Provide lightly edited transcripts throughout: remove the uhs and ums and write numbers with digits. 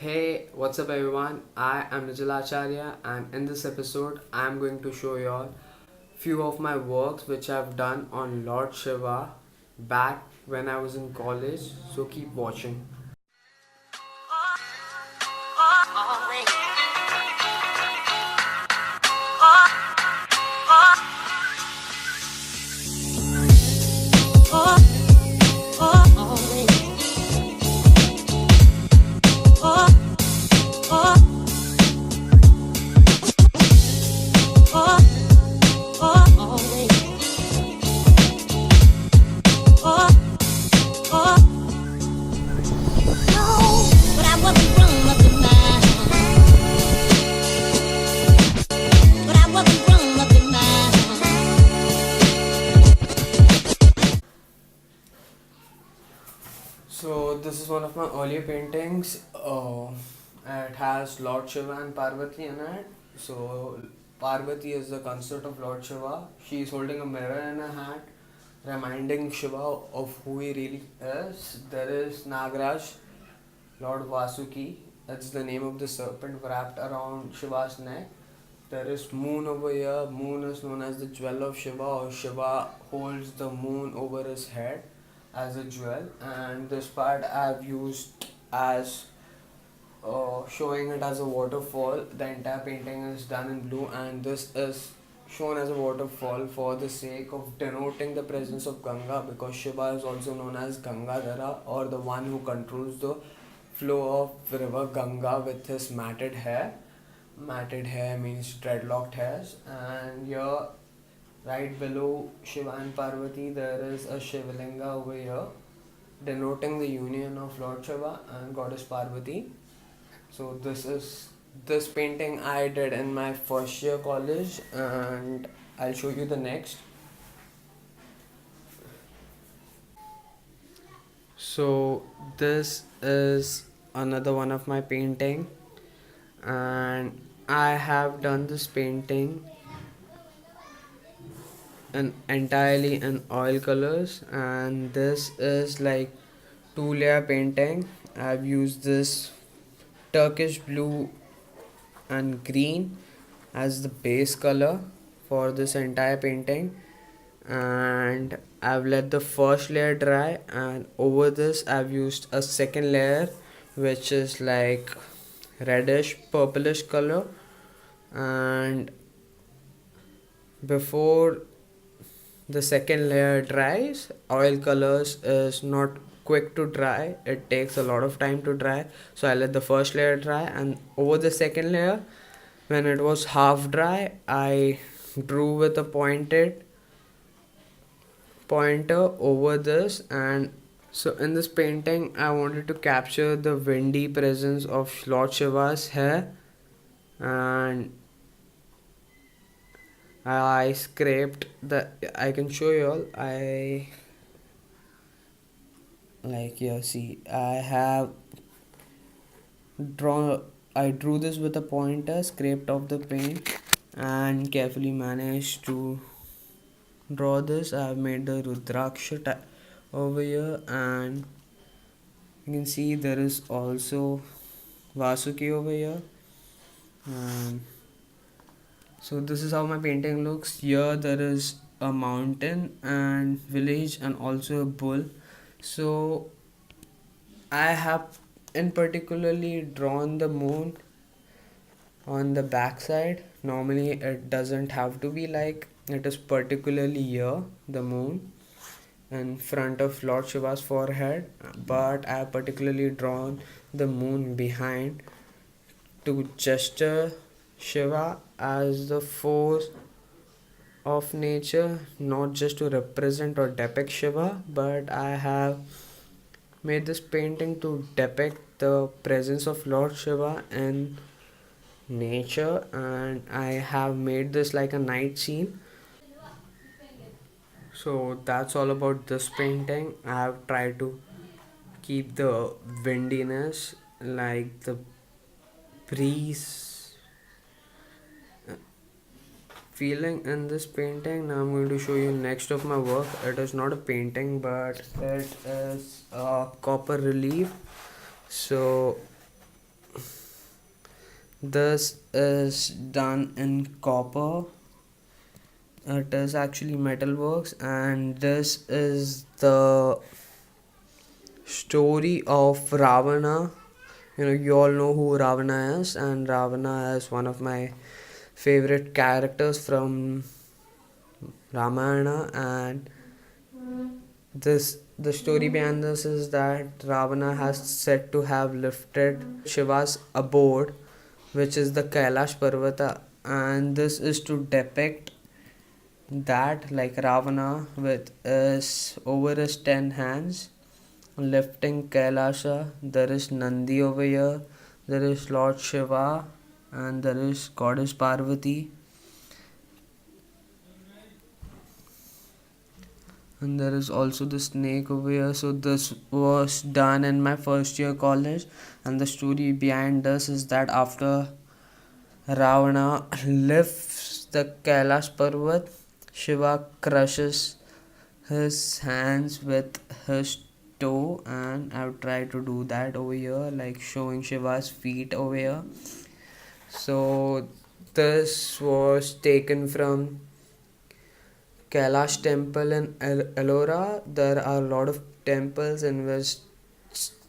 Hey, what's up everyone? I am Nijil and in this episode I am going to show you all few of my works which I've done on Lord Shiva back when I was in college. So keep watching. So this is one of my earlier paintings. It has Lord Shiva and Parvati in it. So Parvati is the consort of Lord Shiva. She is holding a mirror in her hand, reminding Shiva of who he really is. There is Nagraj, Lord Vasuki. That's the name of the serpent wrapped around Shiva's neck. There is moon over here. Moon is known as the jewel of Shiva, or Shiva holds the moon over his head as a jewel. And this part I've used as showing it as a waterfall. The entire painting is done in blue, and this is shown as a waterfall for the sake of denoting the presence of Ganga, because Shiva is also known as Gangadhara, or the one who controls the flow of river Ganga with his matted hair. Matted hair means dreadlocked hairs. And here, right below Shiva and Parvati, there is a Shivlinga over here, denoting the union of Lord Shiva and Goddess Parvati. So this painting I did in my first year college, and I'll show you the next. So this is another one of my painting, and I have done this painting entirely in oil colors, and this is like two-layer painting. I've used this Turkish blue and green as the base color for this entire painting, and I've let the first layer dry, and over this I've used a second layer which is like reddish purplish color. And before the second layer dries, oil colors is not quick to dry, it takes a lot of time to dry. So I let the first layer dry, and over the second layer, when it was half dry, I drew with a pointer over this. And so in this painting I wanted to capture the windy presence of Lord Shiva's hair, and I scraped the, I can show you all. See, drawn I drew this with a pointer, scraped off the paint, and carefully managed to draw this. I have made the Rudraksha over here, and you can see there is also Vasuki over here. And so this is how my painting looks. Here there is a mountain and village and also a bull. So I have in particularly drawn the moon on the back side. Normally it doesn't have to be like it is, particularly here the moon in front of Lord Shiva's forehead, but I have particularly drawn the moon behind to gesture Shiva as the force of nature, not just to represent or depict Shiva, but I have made this painting to depict the presence of Lord Shiva in nature, and I have made this like a night scene. So that's all about this painting. I have tried to keep the windiness, like the breeze feeling in this painting. Now I'm going to show you next of my work. It is not a painting, but it is a copper relief. So This is done in copper. It is actually metalworks, and this is the story of Ravana. You all know who Ravana is, and Ravana is one of my favorite characters from Ramayana. And the story behind this is that Ravana has said to have lifted Shiva's abode, which is the Kailash Parvata, and this is to depict that like Ravana with his over his 10 hands lifting Kailasha. There is Nandi over here, there is Lord Shiva, and there is Goddess Parvati, and there is also the snake over here. So this was done in my first year college, and the story behind this is that after Ravana lifts the Kailash Parvat, Shiva crushes his hands with his toe, and I've tried to do that over here, like showing Shiva's feet over here. So this was taken from Kailash temple in Ellora. There are a lot of temples in which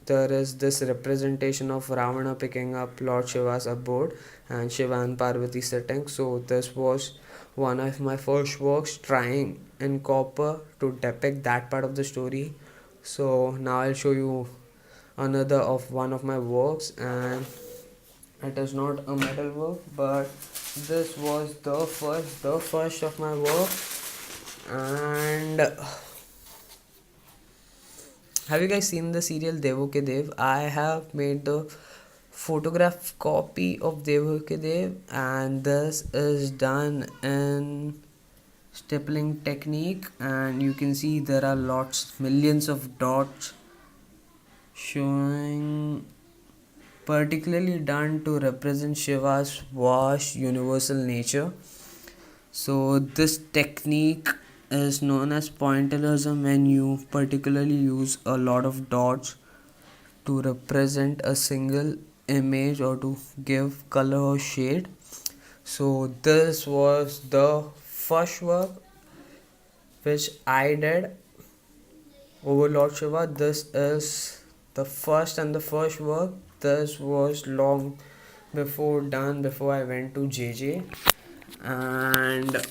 there is this representation of Ravana picking up Lord Shiva's abode and Shiva and Parvati sitting. So this was one of my first works trying in copper to depict that part of the story. So now I'll show you another of one of my works, and it is not a metal work, but this was the first of my work. And have you guys seen the serial Devo Ke Dev? I have made the photograph copy of Devo Ke Dev, and this is done in stippling technique, and you can see there are millions of dots showing, particularly done to represent Shiva's vast universal nature. So this technique is known as pointillism, when you particularly use a lot of dots to represent a single image or to give color or shade. So this was the first work which I did over Lord Shiva. This is the first work. This was long before I went to JJ, and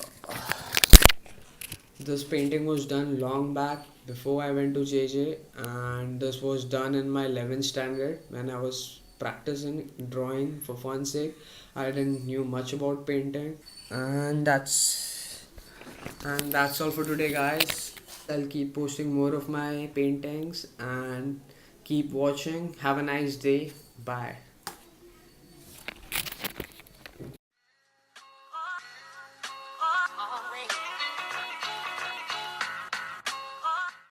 this painting was done long back before I went to JJ, and this was done in my 11th standard when I was practicing drawing for fun's sake. I didn't knew much about painting, and that's all for today, guys. I'll keep posting more of my paintings, and keep watching. Have a nice day. Bye.